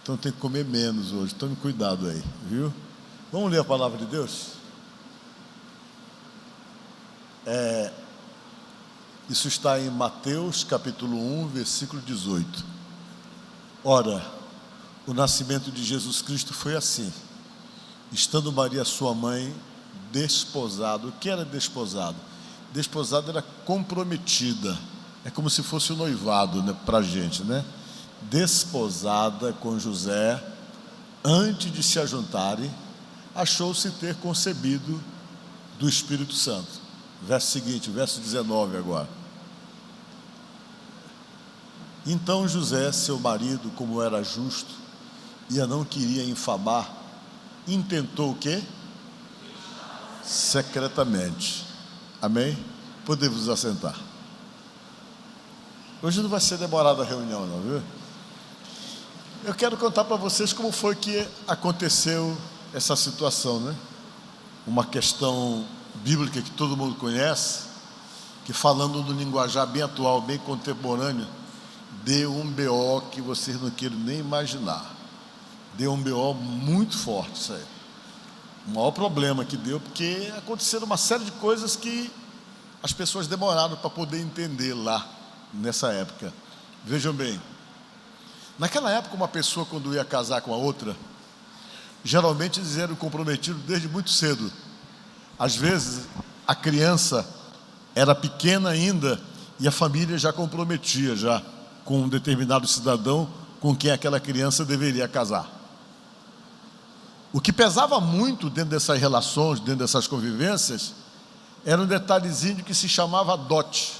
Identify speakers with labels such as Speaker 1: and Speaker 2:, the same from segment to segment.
Speaker 1: Então tem que comer menos hoje. Tome cuidado aí, viu? Vamos ler a palavra de Deus? Isso está em Mateus capítulo 1, versículo 18. Ora, o nascimento de Jesus Cristo foi assim. Estando Maria, sua mãe, desposado. O que era desposado? Desposado era comprometida. É como se fosse o noivado, né, para a gente, né? Desposada com José, antes de se ajuntarem, achou-se ter concebido do Espírito Santo. Verso seguinte, verso 19 agora. Então José, seu marido, como era justo e a não queria infamar, intentou o quê? Secretamente. Amém? Podemos assentar. Hoje não vai ser demorada a reunião, não, viu? Eu quero contar para vocês como foi que aconteceu essa situação, né? Uma questão bíblica que todo mundo conhece, que falando no linguajar bem atual, bem contemporâneo, deu um BO que vocês não queiram nem imaginar. Deu um BO muito forte isso aí. O maior problema que deu, porque aconteceram uma série de coisas que as pessoas demoraram para poder entender lá, nessa época. Vejam bem, naquela época uma pessoa quando ia casar com a outra, geralmente eles eram comprometidos desde muito cedo. Às vezes a criança era pequena ainda e a família já comprometia já com um determinado cidadão com quem aquela criança deveria casar. O que pesava muito dentro dessas relações, dentro dessas convivências, era um detalhezinho que se chamava dote.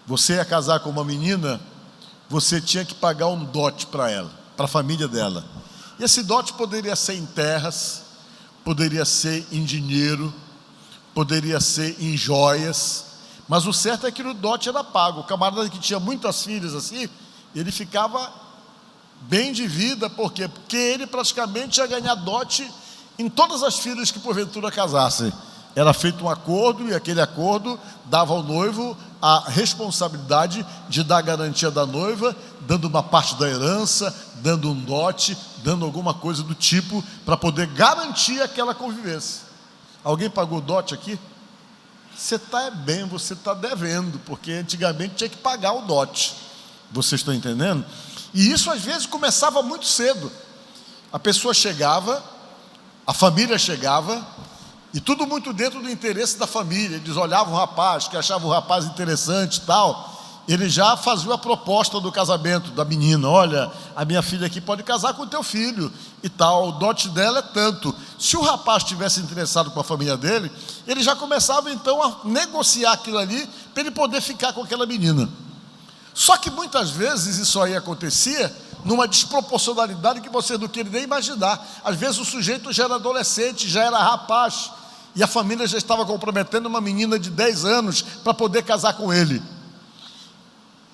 Speaker 1: Você ia casar com uma menina, você tinha que pagar um dote para ela, para a família dela. E esse dote poderia ser em terras, poderia ser em dinheiro, poderia ser em joias, mas o certo é que o dote era pago. O camarada que tinha muitas filhas assim, ele ficava bem de vida. Por quê? Porque ele praticamente ia ganhar dote em todas as filhas que porventura casassem. Era feito um acordo e aquele acordo dava ao noivo a responsabilidade de dar a garantia da noiva, dando uma parte da herança, dando um dote, dando alguma coisa do tipo para poder garantir aquela convivência. Alguém pagou dote aqui? Você está bem, você está devendo, porque antigamente tinha que pagar o dote. Vocês estão entendendo? E isso às vezes começava muito cedo. A pessoa chegava, a família chegava, e tudo muito dentro do interesse da família. Eles olhavam o rapaz, que achavam o rapaz interessante e tal. Ele já fazia a proposta do casamento da menina. Olha, a minha filha aqui pode casar com o teu filho e tal. O dote dela é tanto. Se o rapaz estivesse interessado com a família dele, ele já começava então a negociar aquilo ali para ele poder ficar com aquela menina. Só que muitas vezes isso aí acontecia numa desproporcionalidade que você não queria nem imaginar. Às vezes o sujeito já era adolescente, já era rapaz, e a família já estava comprometendo uma menina de 10 anos para poder casar com ele.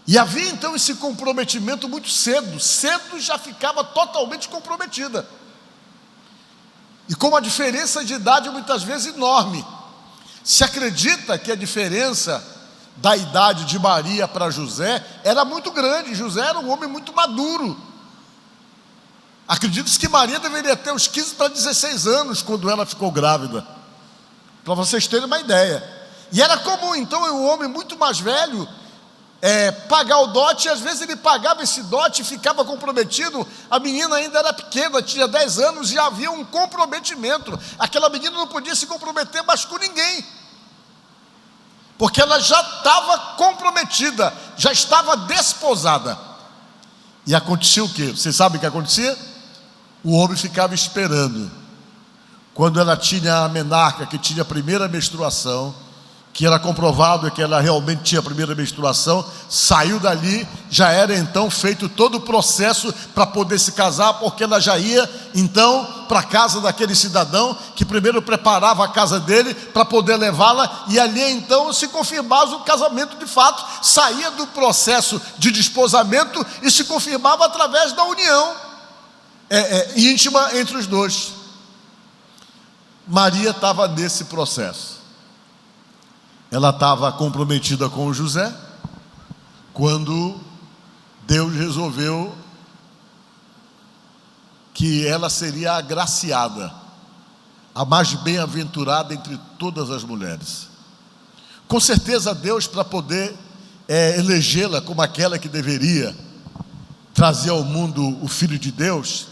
Speaker 1: E havia então esse comprometimento muito cedo. Cedo já ficava totalmente comprometida. E com uma diferença de idade muitas vezes enorme. Se acredita que a diferença da idade de Maria para José era muito grande. José era um homem muito maduro. Acredita-se que Maria deveria ter uns 15 para 16 anos quando ela ficou grávida, para vocês terem uma ideia. E era comum então um homem muito mais velho pagar o dote, e às vezes ele pagava esse dote e ficava comprometido. A menina ainda era pequena, tinha 10 anos e havia um comprometimento. Aquela menina não podia se comprometer mais com ninguém, porque ela já estava comprometida, já estava desposada. E acontecia o quê? Vocês sabem o que acontecia? O homem ficava esperando. Quando ela tinha a menarca, que tinha a primeira menstruação, que era comprovado que ela realmente tinha a primeira menstruação, saiu dali, já era então feito todo o processo para poder se casar, porque ela já ia então para a casa daquele cidadão, que primeiro preparava a casa dele para poder levá-la, e ali então se confirmava o casamento de fato, saía do processo de desposamento e se confirmava através da união íntima entre os dois. Maria estava nesse processo. Ela estava comprometida com José, quando Deus resolveu que ela seria agraciada, a mais bem-aventurada entre todas as mulheres. Com certeza Deus, para poder elegê-la como aquela que deveria trazer ao mundo o Filho de Deus,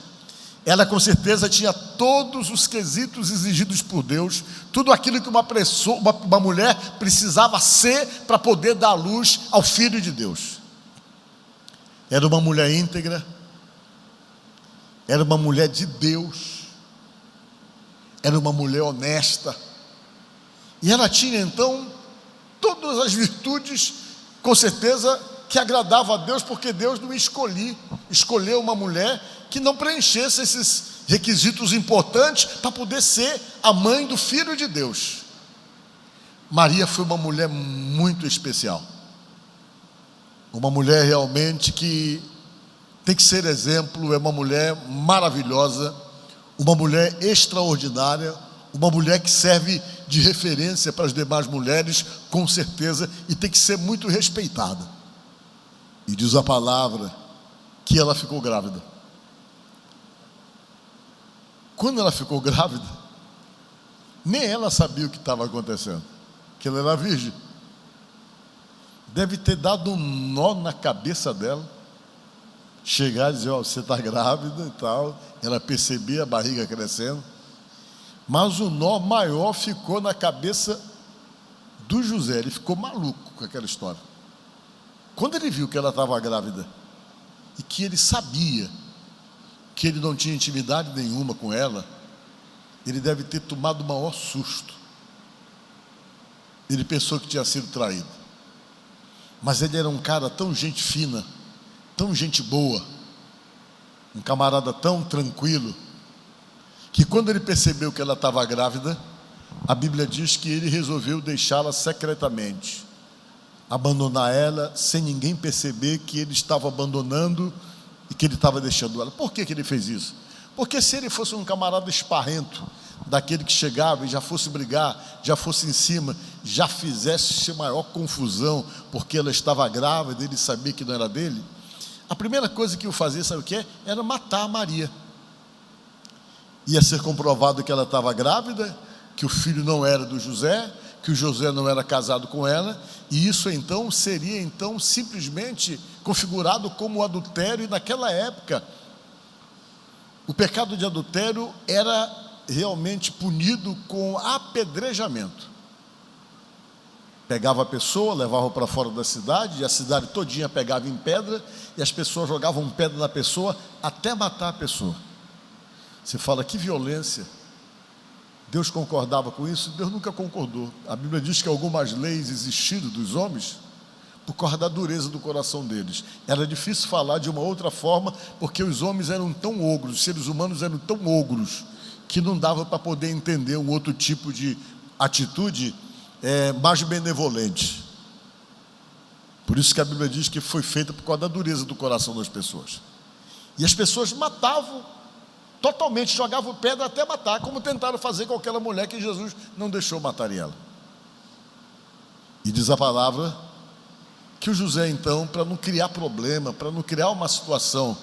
Speaker 1: ela com certeza tinha todos os quesitos exigidos por Deus, tudo aquilo que uma mulher precisava ser para poder dar luz ao Filho de Deus. Era uma mulher íntegra, era uma mulher de Deus, era uma mulher honesta, e ela tinha então todas as virtudes, com certeza, que agradavam a Deus, porque Deus não escolheu uma mulher que não preenchesse esses requisitos importantes para poder ser a mãe do Filho de Deus. Maria foi uma mulher muito especial, uma mulher realmente que tem que ser exemplo, é uma mulher maravilhosa, uma mulher extraordinária, uma mulher que serve de referência para as demais mulheres, com certeza, e tem que ser muito respeitada. E diz a palavra que ela ficou grávida. Quando ela ficou grávida, nem ela sabia o que estava acontecendo, que ela era virgem. Deve ter dado um nó na cabeça dela, chegar e dizer: ó, você está grávida e tal. Ela percebia a barriga crescendo, mas o nó maior ficou na cabeça do José. Ele ficou maluco com aquela história. Quando ele viu que ela estava grávida e que ele sabia que ele não tinha intimidade nenhuma com ela, ele deve ter tomado o maior susto. Ele pensou que tinha sido traído, mas ele era um cara tão gente fina, tão gente boa, um camarada tão tranquilo, que quando ele percebeu que ela estava grávida, a Bíblia diz que ele resolveu deixá-la secretamente, abandonar ela sem ninguém perceber que ele estava abandonando e que ele estava deixando ela. Por que ele fez isso? Porque se ele fosse um camarada esparrento, daquele que chegava e já fosse brigar, já fosse em cima, já fizesse maior confusão porque ela estava grávida e ele sabia que não era dele, a primeira coisa que eu fazia, sabe o que? Era matar a Maria. Ia ser comprovado que ela estava grávida, que o filho não era do José, que o José não era casado com ela, e isso então seria então simplesmente configurado como adultério. E naquela época o pecado de adultério era realmente punido com apedrejamento. Pegava a pessoa, levava para fora da cidade, e a cidade todinha pegava em pedra, e as pessoas jogavam pedra na pessoa até matar a pessoa. Você fala, que violência. Deus concordava com isso? Deus nunca concordou. A Bíblia diz que algumas leis existiram dos homens por causa da dureza do coração deles. Era difícil falar de uma outra forma, porque os homens eram tão ogros, os seres humanos eram tão ogros, que não dava para poder entender um outro tipo de atitude mais benevolente. Por isso que a Bíblia diz que foi feita por causa da dureza do coração das pessoas. E as pessoas matavam totalmente, jogavam pedra até matar, como tentaram fazer com aquela mulher que Jesus não deixou matar ela. E diz a palavra que o José então, para não criar problema, para não criar uma situação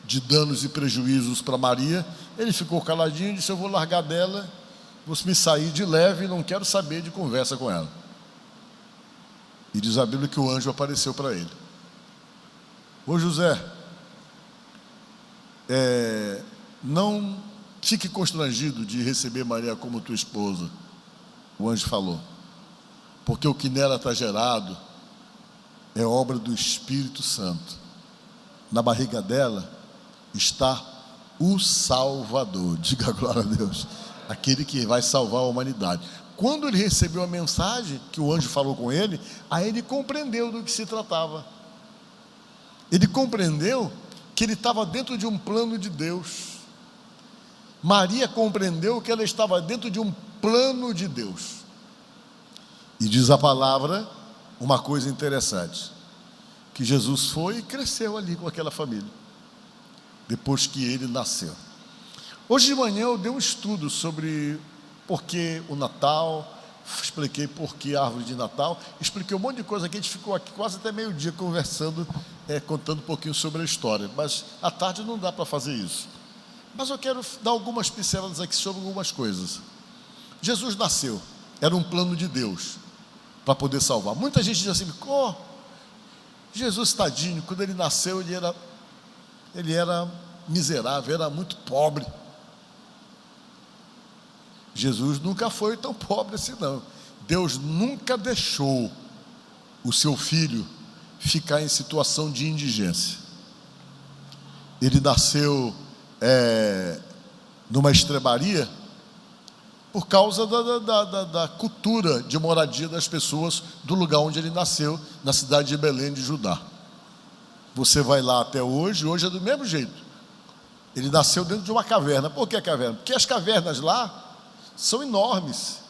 Speaker 1: de danos e prejuízos para Maria, ele ficou caladinho e disse: eu vou largar dela, vou me sair de leve, não quero saber de conversa com ela. E diz a Bíblia que o anjo apareceu para ele. Ô José, não fique constrangido de receber Maria como tua esposa, o anjo falou, porque o que nela está gerado é obra do Espírito Santo. Na barriga dela está o Salvador, diga glória a Deus, aquele que vai salvar a humanidade. Quando ele recebeu a mensagem que o anjo falou com ele, aí ele compreendeu do que se tratava. Ele compreendeu que ele estava dentro de um plano de Deus. Maria compreendeu que ela estava dentro de um plano de Deus. E diz a palavra uma coisa interessante, que Jesus foi e cresceu ali com aquela família, depois que ele nasceu. Hoje de manhã eu dei um estudo sobre por que o Natal, expliquei por que árvore de Natal, expliquei um monte de coisa que a gente ficou aqui quase até meio-dia conversando, contando um pouquinho sobre a história, mas à tarde não dá para fazer isso. Mas eu quero dar algumas pinceladas aqui sobre algumas coisas. Jesus nasceu, era um plano de Deus para poder salvar. Muita gente diz assim: Jesus, tadinho, quando ele nasceu ele era miserável, era muito pobre. Jesus nunca foi tão pobre assim, não. Deus nunca deixou o seu filho ficar em situação de indigência. Ele nasceu numa estrebaria por causa da cultura de moradia das pessoas do lugar onde ele nasceu, na cidade de Belém de Judá. Você vai lá até hoje é do mesmo jeito. Ele nasceu dentro de uma caverna. Por que caverna? Porque as cavernas lá são enormes.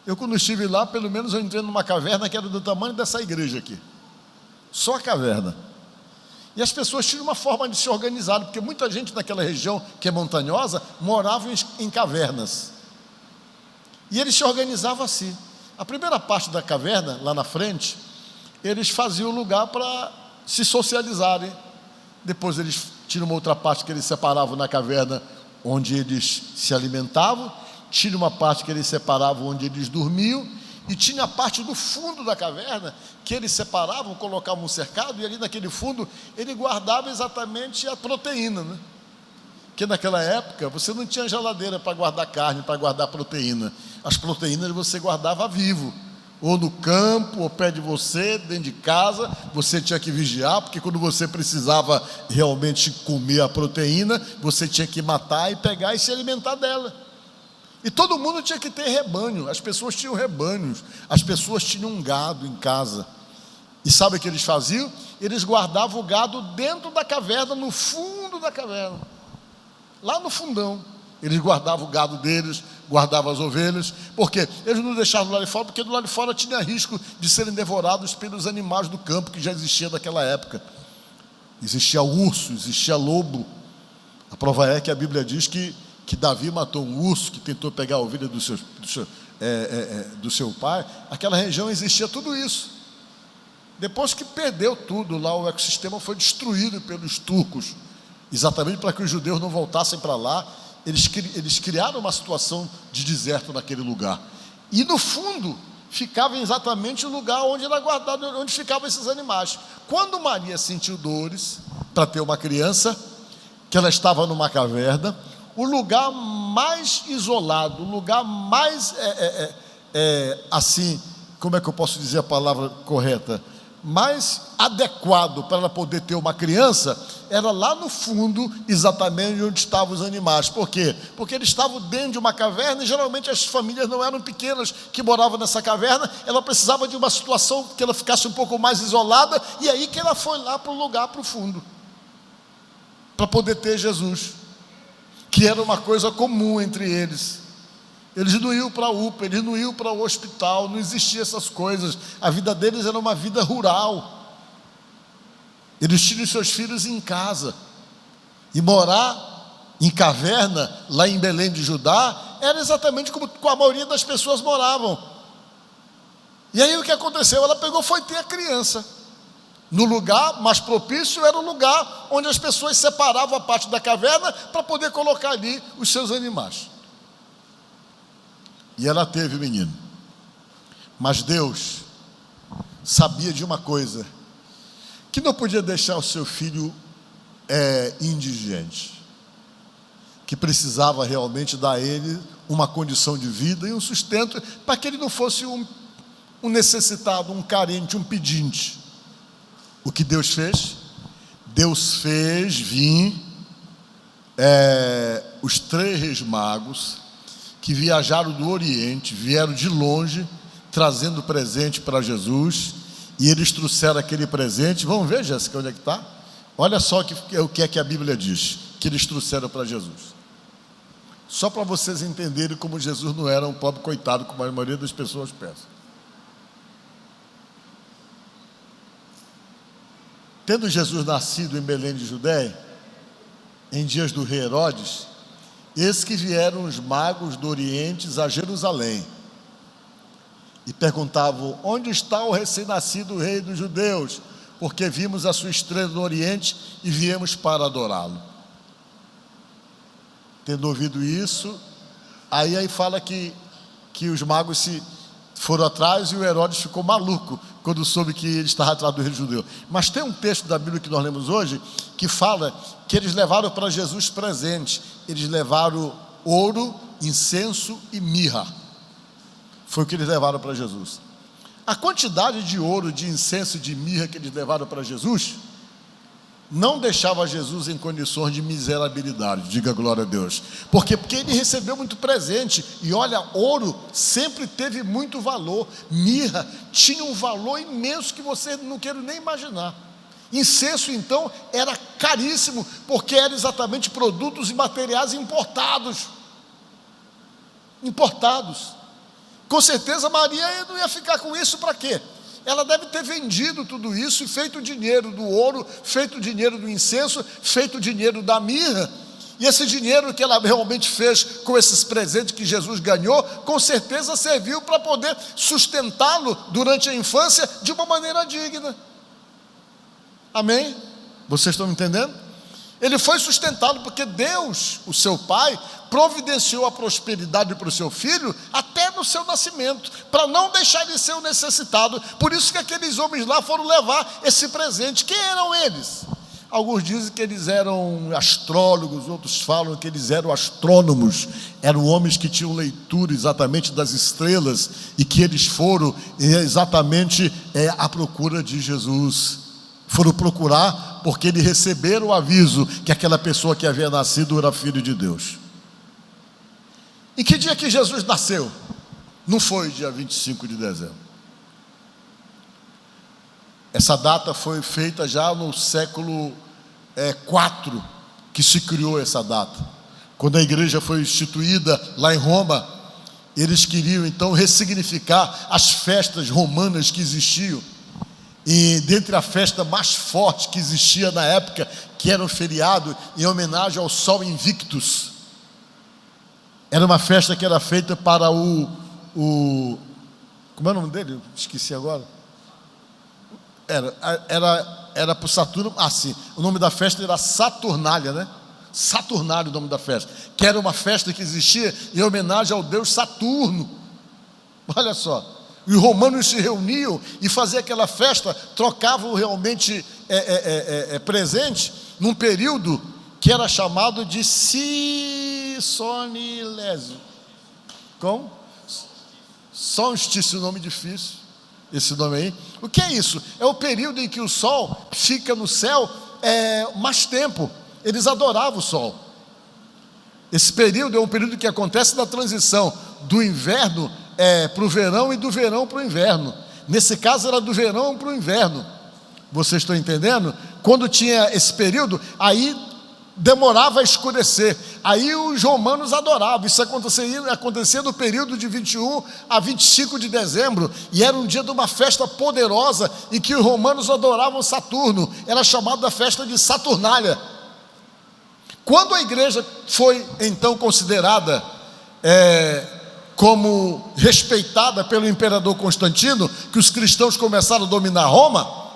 Speaker 1: Eu, quando estive lá, pelo menos eu entrei numa caverna que era do tamanho dessa igreja aqui. Só a caverna. E as pessoas tinham uma forma de se organizar, porque muita gente naquela região que é montanhosa morava em cavernas. E eles se organizavam assim. A primeira parte da caverna, lá na frente, eles faziam lugar para se socializarem. Depois eles tinham uma outra parte que eles separavam na caverna, onde eles se alimentavam. Tinha uma parte que eles separavam onde eles dormiam. E tinha a parte do fundo da caverna que eles separavam, colocavam um cercado, e ali naquele fundo ele guardava exatamente a proteína, né? Porque naquela época você não tinha geladeira para guardar carne, para guardar proteína. As proteínas você guardava vivo, ou no campo, ou perto de você, dentro de casa. Você tinha que vigiar, porque quando você precisava realmente comer a proteína, você tinha que matar e pegar e se alimentar dela. E todo mundo tinha que ter rebanho. As pessoas tinham rebanhos, as pessoas tinham um gado em casa. E sabe o que eles faziam? Eles guardavam o gado dentro da caverna, no fundo da caverna, lá no fundão. Eles guardavam o gado deles, guardavam as ovelhas. Por quê? Eles não deixavam do lado de fora, porque do lado de fora tinha risco de serem devorados pelos animais do campo, que já existia naquela época. Existia urso, existia lobo. A prova é que a Bíblia diz que Davi matou um urso que tentou pegar a ovelha do seu pai. Aquela região existia tudo isso. Depois que perdeu tudo lá, o ecossistema foi destruído pelos turcos, exatamente para que os judeus não voltassem para lá. Eles criaram uma situação de deserto naquele lugar. E no fundo ficava exatamente o lugar onde era guardado, onde ficavam esses animais. Quando Maria sentiu dores para ter uma criança, que ela estava numa caverna, o lugar mais isolado, o lugar mais, assim, como é que eu posso dizer a palavra correta? Mais adequado para ela poder ter uma criança, era lá no fundo, exatamente onde estavam os animais. Por quê? Porque eles estavam dentro de uma caverna, e geralmente as famílias não eram pequenas que moravam nessa caverna. Ela precisava de uma situação que ela ficasse um pouco mais isolada, e aí que ela foi lá para o lugar, para o fundo, para poder ter Jesus, que era uma coisa comum entre eles. Eles não iam para a UPA, eles não iam para o hospital, não existiam essas coisas. A vida deles era uma vida rural. Eles tinham seus filhos em casa. E morar em caverna, lá em Belém de Judá, era exatamente como a maioria das pessoas moravam. E aí o que aconteceu? Ela pegou, foi ter a criança. No lugar mais propício era o lugar onde as pessoas separavam a parte da caverna para poder colocar ali os seus animais. E ela teve o menino. Mas Deus sabia de uma coisa, que não podia deixar o seu filho indigente, que precisava realmente dar a ele uma condição de vida e um sustento, para que ele não fosse um necessitado, um carente, um pedinte. O que Deus fez? Deus fez vir os 3 reis magos, que viajaram do Oriente, vieram de longe, trazendo presente para Jesus, e eles trouxeram aquele presente. Vamos ver, Jéssica, onde é que está? Olha só o que é que a Bíblia diz, que eles trouxeram para Jesus. Só para vocês entenderem como Jesus não era um pobre coitado, como a maioria das pessoas pensa. Tendo Jesus nascido em Belém de Judéia, em dias do rei Herodes, eis que vieram os magos do Oriente a Jerusalém, e perguntavam: onde está o recém-nascido rei dos judeus? Porque vimos a sua estrela no Oriente e viemos para adorá-lo. Tendo ouvido isso, aí fala que os magos foram atrás, e o Herodes ficou maluco quando soube que ele estava atrás do rei judeu. Mas tem um texto da Bíblia que nós lemos hoje que fala que eles levaram para Jesus presentes. Eles levaram ouro, incenso e mirra. Foi o que eles levaram para Jesus. A quantidade de ouro, de incenso e de mirra que eles levaram para Jesus não deixava Jesus em condições de miserabilidade. Diga glória a Deus. Por quê? Porque ele recebeu muito presente. E olha, ouro sempre teve muito valor. Mirra tinha um valor imenso que você não quer nem imaginar. Incenso, então, era caríssimo, porque eram exatamente produtos e materiais importados. Com certeza Maria não ia ficar com isso para quê? Ela deve ter vendido tudo isso e feito dinheiro do ouro, feito dinheiro do incenso, feito dinheiro da mirra. E esse dinheiro que ela realmente fez com esses presentes que Jesus ganhou, com certeza serviu para poder sustentá-lo durante a infância de uma maneira digna. Amém? Vocês estão me entendendo? Ele foi sustentado porque Deus, o seu pai, providenciou a prosperidade para o seu filho até no seu nascimento, para não deixar ele ser o necessitado. Por isso que aqueles homens lá foram levar esse presente. Quem eram eles? Alguns dizem que eles eram astrólogos, outros falam que eles eram astrônomos. Eram homens que tinham leitura exatamente das estrelas e que eles foram exatamente à procura de Jesus. Foram procurar porque eles receberam o aviso que aquela pessoa que havia nascido era filho de Deus. Em que dia que Jesus nasceu? Não foi dia 25 de dezembro. Essa data foi feita já no século IV, que se criou essa data. Quando a igreja foi instituída lá em Roma, eles queriam então ressignificar as festas romanas que existiam. E dentre a festa mais forte que existia na época, que era um feriado em homenagem ao Sol Invictus, era uma festa que era feita para como é o nome dele? Esqueci agora. Era para o Saturno. Sim, o nome da festa era Saturnália, né? Saturnália, o nome da festa, que era uma festa que existia em homenagem ao deus Saturno. Olha só. E os romanos se reuniam e faziam aquela festa, trocavam realmente presente num período que era chamado de Sonilésio. Como? Solstício, nome difícil, esse nome aí. O que é isso? É o período em que o sol fica no céu mais tempo. Eles adoravam o sol. Esse período é um período que acontece na transição do inverno para o verão e do verão para o inverno. Nesse caso era do verão para o inverno. Vocês estão entendendo? Quando tinha esse período, aí demorava a escurecer. Aí os romanos adoravam. Isso acontecia no período de 21 a 25 de dezembro. E era um dia de uma festa poderosa em que os romanos adoravam Saturno. Era chamada a festa de Saturnália. Quando a igreja foi então considerada como respeitada pelo imperador Constantino, que os cristãos começaram a dominar Roma,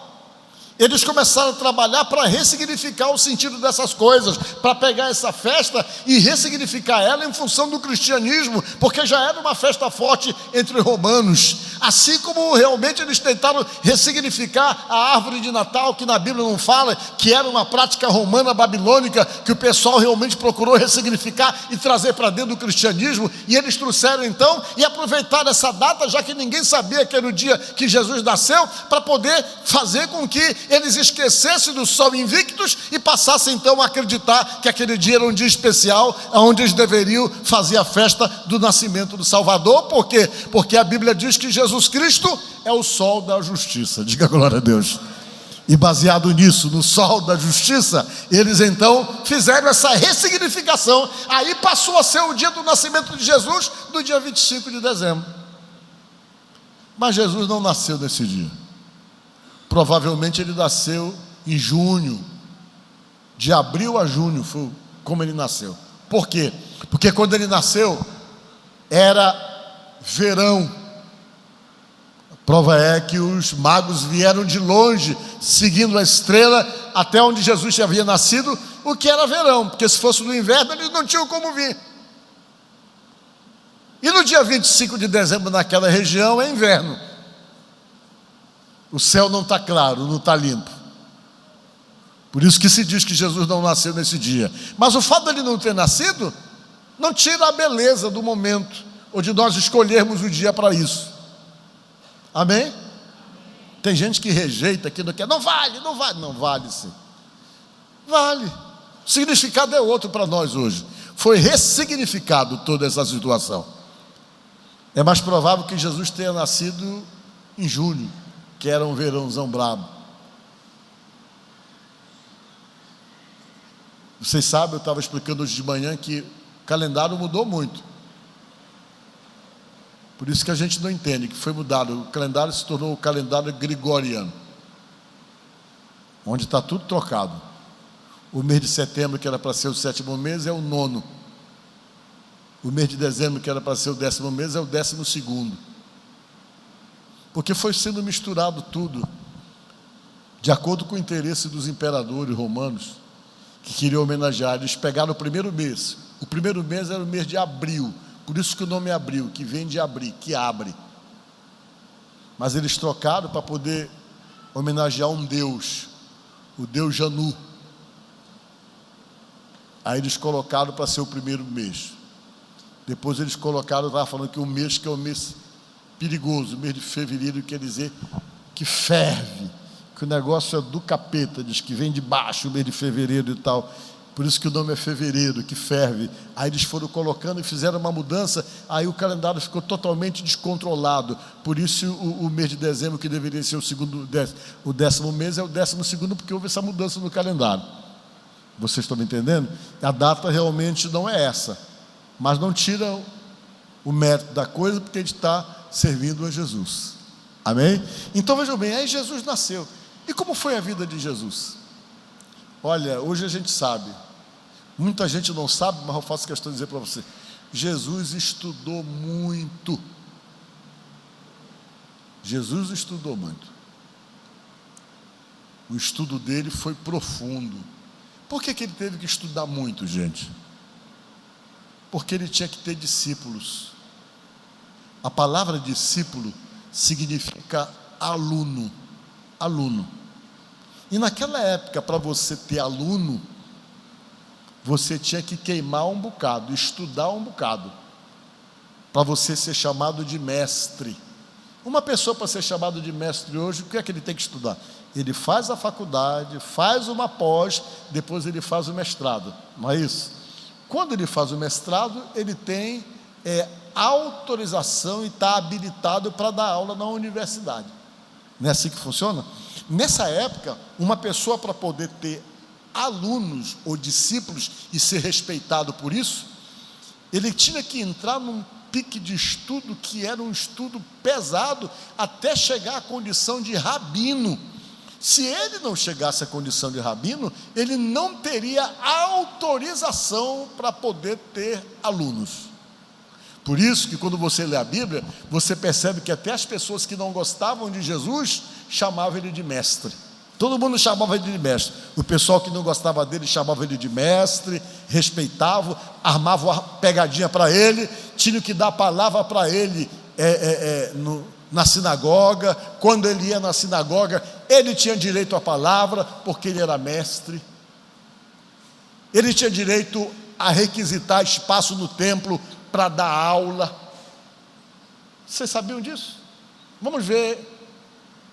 Speaker 1: eles começaram a trabalhar para ressignificar o sentido dessas coisas, para pegar essa festa e ressignificar ela em função do cristianismo, porque já era uma festa forte entre os romanos. Assim como realmente eles tentaram ressignificar a árvore de Natal, que na Bíblia não fala, que era uma prática romana babilônica, que o pessoal realmente procurou ressignificar e trazer para dentro do cristianismo, e eles trouxeram então, e aproveitaram essa data, já que ninguém sabia que era o dia que Jesus nasceu, para poder fazer com que eles esquecessem do Sol Invictus e passassem então a acreditar que aquele dia era um dia especial, onde eles deveriam fazer a festa do nascimento do Salvador. Por quê? Porque a Bíblia diz que Jesus Cristo é o sol da justiça. Diga glória a Deus. E baseado nisso, no sol da justiça, eles então fizeram essa ressignificação. Aí passou a ser o dia do nascimento de Jesus, no dia 25 de dezembro. Mas Jesus não nasceu nesse dia. Provavelmente ele nasceu em junho, de abril a junho, foi como ele nasceu. Por quê? Porque quando ele nasceu, era verão. Prova é que os magos vieram de longe, seguindo a estrela, até onde Jesus já havia nascido, o que era verão, porque se fosse no inverno, eles não tinham como vir. E no dia 25 de dezembro, naquela região, é inverno. O céu não está claro, não está limpo. Por isso que se diz que Jesus não nasceu nesse dia. Mas o fato de ele não ter nascido, não tira a beleza do momento, ou de nós escolhermos o dia para isso. Amém? Tem gente que rejeita, que não quer, não vale, não vale sim. Vale. O significado é outro para nós hoje. Foi ressignificado toda essa situação. É mais provável que Jesus tenha nascido em julho, que era um verãozão brabo. Vocês sabem, eu estava explicando hoje de manhã que o calendário mudou muito. Por isso que a gente não entende que foi mudado. O calendário se tornou o calendário gregoriano, onde está tudo trocado. O mês de setembro, que era para ser o 7º mês, é o 9º. O mês de dezembro, que era para ser o 10º mês, é o 12º. Porque foi sendo misturado tudo, de acordo com o interesse dos imperadores romanos, que queriam homenagear. Eles pegaram o primeiro mês. O primeiro mês era o mês de abril. Por isso que o nome é abril, que vem de abrir, que abre. Mas eles trocaram para poder homenagear um deus, o deus Janu. Aí eles colocaram para ser o primeiro mês. Depois eles colocaram, estava falando que o mês que é o mês perigoso, o mês de fevereiro, quer dizer que ferve, que o negócio é do capeta, diz que vem de baixo o mês de fevereiro e tal. Por isso que o nome é fevereiro, que ferve. Aí eles foram colocando e fizeram uma mudança, aí o calendário ficou totalmente descontrolado. Por isso o mês de dezembro, que deveria ser o 10º mês, é o 12º, porque houve essa mudança no calendário. Vocês estão me entendendo? A data realmente não é essa, mas não tira o mérito da coisa, porque a gente está servindo a Jesus. Amém? Então vejam bem, aí Jesus nasceu. E como foi a vida de Jesus? Olha, hoje a gente sabe, muita gente não sabe, mas eu faço questão de dizer para você: Jesus estudou muito. Jesus estudou muito. O estudo dele foi profundo. Por que ele teve que estudar muito, gente? Porque ele tinha que ter discípulos. A palavra discípulo significa aluno. Aluno. E naquela época, para você ter aluno, você tinha que queimar um bocado, estudar um bocado, para você ser chamado de mestre. Uma pessoa, para ser chamado de mestre hoje, o que é que ele tem que estudar? Ele faz a faculdade, faz uma pós, depois ele faz o mestrado, não é isso? Quando ele faz o mestrado, ele tem autorização e está habilitado para dar aula na universidade. Não é assim que funciona? Nessa época, uma pessoa, para poder ter alunos ou discípulos e ser respeitado por isso, ele tinha que entrar num pique de estudo que era um estudo pesado, até chegar à condição de rabino. Se ele não chegasse à condição de rabino, ele não teria autorização para poder ter alunos. Por isso que quando você lê a Bíblia, você percebe que até as pessoas que não gostavam de Jesus chamavam ele de mestre. Todo mundo chamava ele de mestre. O pessoal que não gostava dele chamava ele de mestre, respeitava, armava uma pegadinha para ele, tinha que dar a palavra para ele na sinagoga. Quando ele ia na sinagoga, ele tinha direito à palavra, porque ele era mestre. Ele tinha direito a requisitar espaço no templo para dar aula. Vocês sabiam disso? Vamos ver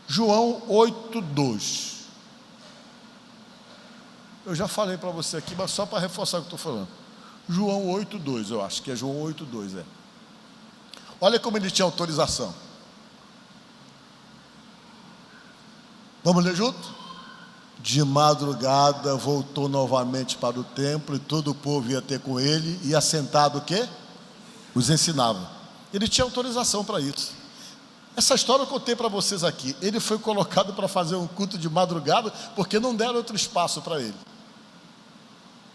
Speaker 1: João 8:2. Eu já falei para você aqui, mas só para reforçar o que eu estou falando. João 8:2, eu acho que é João 8:2. Olha como ele tinha autorização. Vamos ler junto? De madrugada voltou novamente para o templo, e todo o povo ia ter com ele, e assentado o quê? Os ensinava. Ele tinha autorização para isso. Essa história eu contei para vocês aqui. Ele foi colocado para fazer um culto de madrugada, porque não deram outro espaço para ele.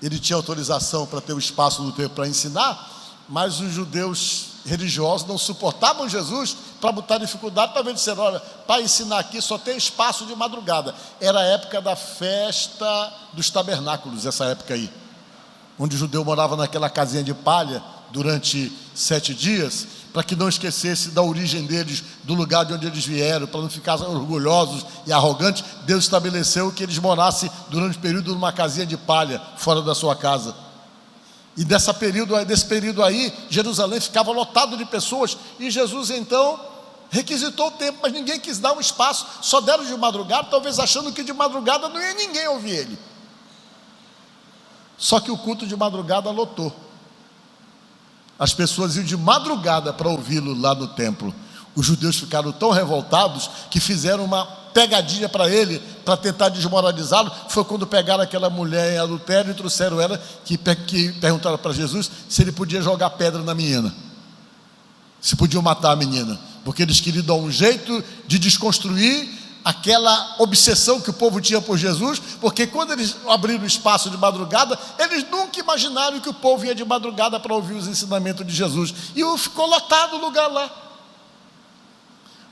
Speaker 1: Ele tinha autorização para ter o espaço no templo para ensinar, mas os judeus religiosos não suportavam Jesus para botar dificuldade, para ver, disseram: olha, para ensinar aqui só tem espaço de madrugada. Era a época da festa dos tabernáculos, essa época aí, onde o judeu morava naquela casinha de palha durante 7 dias, para que não esquecesse da origem deles, do lugar de onde eles vieram, para não ficar orgulhosos e arrogantes. Deus estabeleceu que eles morassem durante o período numa casinha de palha, fora da sua casa. E desse período aí, Jerusalém ficava lotado de pessoas, e Jesus então requisitou o tempo, mas ninguém quis dar um espaço, só deram de madrugada, talvez achando que de madrugada não ia ninguém ouvir ele. Só que o culto de madrugada lotou. As pessoas iam de madrugada para ouvi-lo lá no templo. Os judeus ficaram tão revoltados que fizeram uma pegadinha para ele, para tentar desmoralizá-lo. Foi quando pegaram aquela mulher em adultério e trouxeram ela, que perguntaram para Jesus se ele podia jogar pedra na menina, se podiam matar a menina, porque eles queriam dar um jeito de desconstruir aquela obsessão que o povo tinha por Jesus, porque quando eles abriram o espaço de madrugada, eles nunca imaginaram que o povo ia de madrugada para ouvir os ensinamentos de Jesus, e ficou lotado o lugar lá.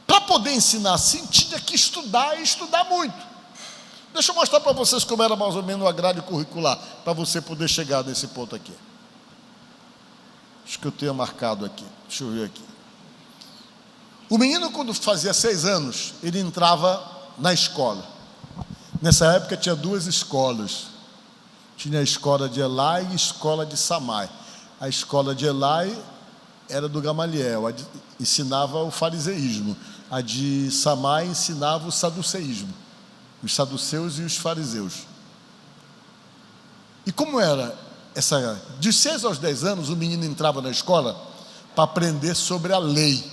Speaker 1: Para poder ensinar assim, tinha que estudar, e estudar muito. Deixa eu mostrar para vocês como era mais ou menos a grade curricular, para você poder chegar nesse ponto aqui. Acho que eu tenho marcado aqui, deixa eu ver aqui. O menino, quando fazia 6 anos, ele entrava na escola. Nessa época tinha 2 escolas. Tinha a escola de Elai e a escola de Samai. A escola de Elai era do Gamaliel, ensinava o fariseísmo. A de Samai ensinava o saduceísmo, os saduceus e os fariseus. E como era essa? De 6 aos 10 anos, o menino entrava na escola para aprender sobre a lei.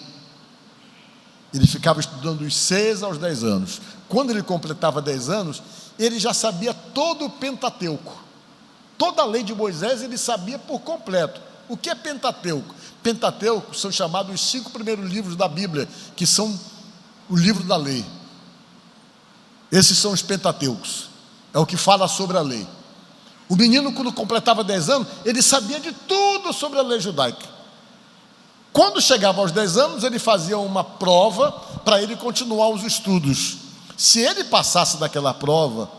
Speaker 1: Ele ficava estudando dos 6 aos 10 anos. Quando ele completava 10 anos, ele já sabia todo o Pentateuco. Toda a lei de Moisés ele sabia por completo. O que é Pentateuco? Pentateuco são chamados os 5 primeiros livros da Bíblia, que são o livro da lei. Esses são os Pentateucos. É o que fala sobre a lei. O menino, quando completava 10 anos, ele sabia de tudo sobre a lei judaica. Quando chegava aos 10 anos, ele fazia uma prova para ele continuar os estudos. Se ele passasse daquela prova,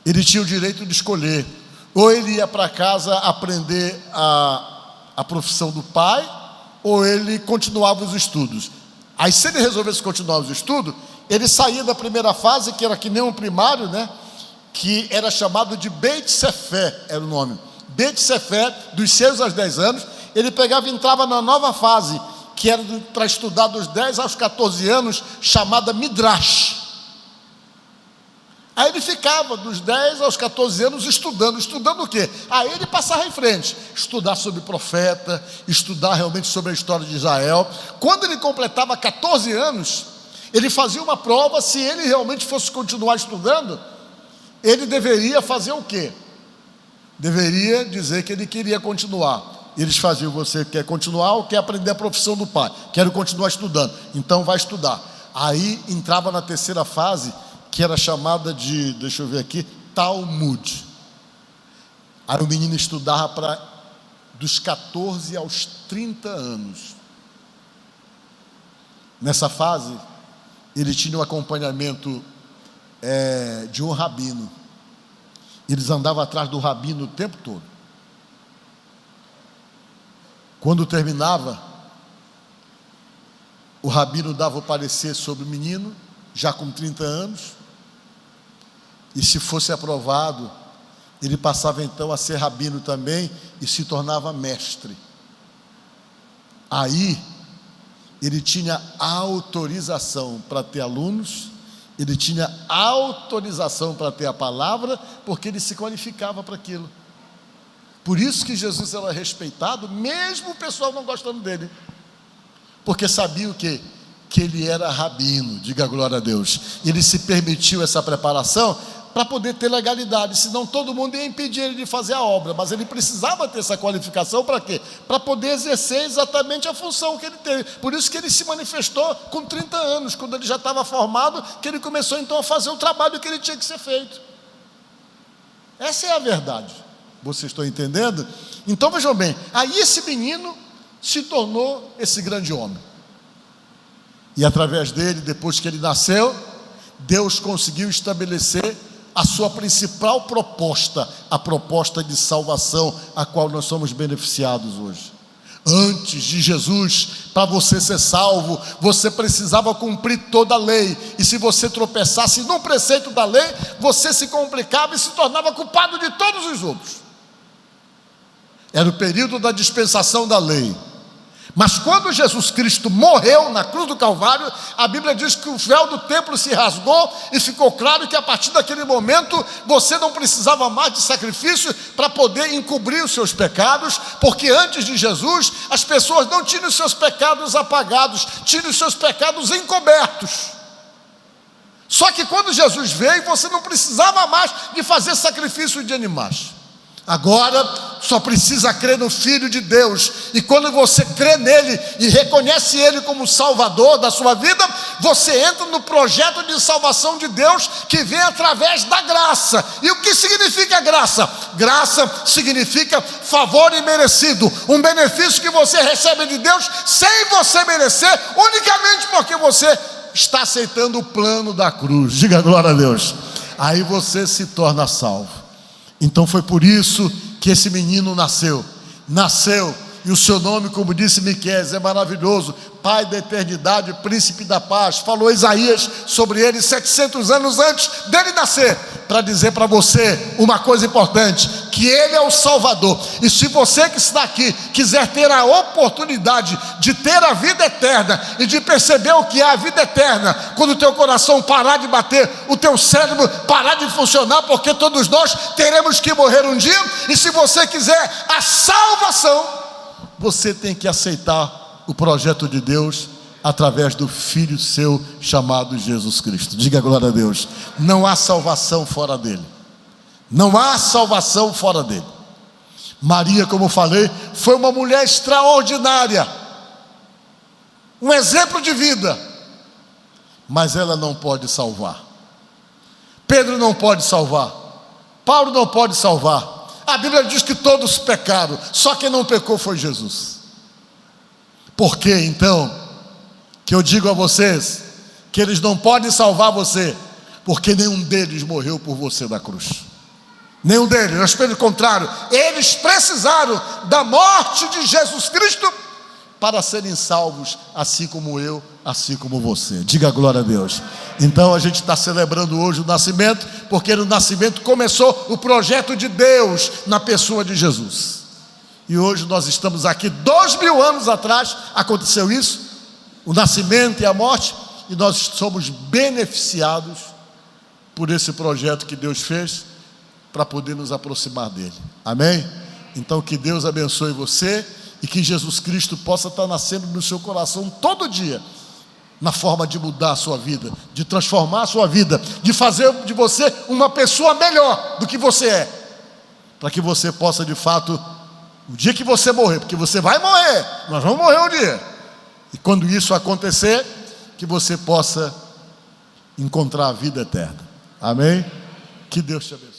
Speaker 1: ele tinha o direito de escolher: ou ele ia para casa aprender a profissão do pai, ou ele continuava os estudos. Aí, se ele resolvesse continuar os estudos, ele saía da primeira fase, que era que nem um primário, né? Que era chamado de Beit Sefé, era o nome. Beit Sefé, dos 6 aos 10 anos, ele pegava e entrava na nova fase, que era para estudar dos 10 aos 14 anos, chamada Midrash. Aí ele ficava dos 10 aos 14 anos estudando o quê? Aí ele passava em frente, estudar sobre profeta, estudar realmente sobre a história de Israel. Quando ele completava 14 anos, ele fazia uma prova. Se ele realmente fosse continuar estudando, ele deveria fazer o quê? Deveria dizer que ele queria continuar. Eles faziam: você quer continuar ou quer aprender a profissão do pai? Quero continuar estudando. Então vai estudar. Aí entrava na terceira fase, que era chamada de, deixa eu ver aqui, Talmud. Aí o menino estudava dos 14 aos 30 anos. Nessa fase, ele tinha um acompanhamento de um rabino. Eles andavam atrás do rabino o tempo todo. Quando terminava, o rabino dava o parecer sobre o menino, já com 30 anos, e se fosse aprovado, ele passava então a ser rabino também e se tornava mestre. Aí, ele tinha autorização para ter alunos, ele tinha autorização para ter a palavra, porque ele se qualificava para aquilo. Por isso que Jesus era respeitado, mesmo o pessoal não gostando dele, porque sabia o quê? Que ele era rabino. Diga glória a Deus. Ele se permitiu essa preparação para poder ter legalidade, senão todo mundo ia impedir ele de fazer a obra, mas ele precisava ter essa qualificação para quê? Para poder exercer exatamente a função que ele teve. Por isso que ele se manifestou com 30 anos, quando ele já estava formado, que ele começou então a fazer o trabalho que ele tinha que ser feito. Essa é a verdade. Vocês estão entendendo? Então vejam bem, aí esse menino se tornou esse grande homem. E através dele, depois que ele nasceu, Deus conseguiu estabelecer a sua principal proposta, a proposta de salvação, a qual nós somos beneficiados hoje. Antes de Jesus, para você ser salvo, você precisava cumprir toda a lei. E se você tropeçasse num preceito da lei, você se complicava e se tornava culpado de todos os outros. Era o período da dispensação da lei. Mas quando Jesus Cristo morreu na cruz do Calvário, a Bíblia diz que o véu do templo se rasgou e ficou claro que a partir daquele momento você não precisava mais de sacrifício para poder encobrir os seus pecados, porque antes de Jesus as pessoas não tinham os seus pecados apagados, tinham os seus pecados encobertos. Só que quando Jesus veio, você não precisava mais de fazer sacrifício de animais. Agora só precisa crer no Filho de Deus. E quando você crê nele e reconhece ele como Salvador da sua vida, você entra no projeto de salvação de Deus, que vem através da graça. E o que significa graça? Graça significa favor imerecido, um benefício que você recebe de Deus sem você merecer, unicamente porque você está aceitando o plano da cruz. Diga glória a Deus. Aí você se torna salvo. Então foi por isso que esse menino nasceu, e o seu nome, como disse Miqueias, é maravilhoso, Pai da eternidade, Príncipe da paz. Falou Isaías sobre ele 700 anos antes dele nascer, para dizer para você uma coisa importante, que ele é o Salvador. E se você que está aqui quiser ter a oportunidade de ter a vida eterna e de perceber o que é a vida eterna, quando o teu coração parar de bater, o teu cérebro parar de funcionar, porque todos nós teremos que morrer um dia. E se você quiser a salvação, você tem que aceitar o projeto de Deus através do Filho seu chamado Jesus Cristo. Diga glória a Deus. Não há salvação fora dele. Não há salvação fora dele. Maria, como falei, foi uma mulher extraordinária, um exemplo de vida, mas ela não pode salvar. Pedro não pode salvar, Paulo não pode salvar. A Bíblia diz que todos pecaram, só quem não pecou foi Jesus. Por que então que eu digo a vocês que eles não podem salvar você? Porque nenhum deles morreu por você na cruz. Nenhum deles, mas pelo contrário, eles precisaram da morte de Jesus Cristo para serem salvos, assim como eu, assim como você. Diga glória a Deus. Então a gente está celebrando hoje o nascimento, porque no nascimento começou o projeto de Deus na pessoa de Jesus. E hoje nós estamos aqui, 2000 anos atrás aconteceu isso, o nascimento e a morte, e nós somos beneficiados por esse projeto que Deus fez para poder nos aproximar dele. Amém? Então que Deus abençoe você e que Jesus Cristo possa estar nascendo no seu coração todo dia, na forma de mudar a sua vida, de transformar a sua vida, de fazer de você uma pessoa melhor do que você é, para que você possa de fato, o dia que você morrer, porque você vai morrer, nós vamos morrer um dia, e quando isso acontecer, que você possa encontrar a vida eterna. Amém? Que Deus te abençoe.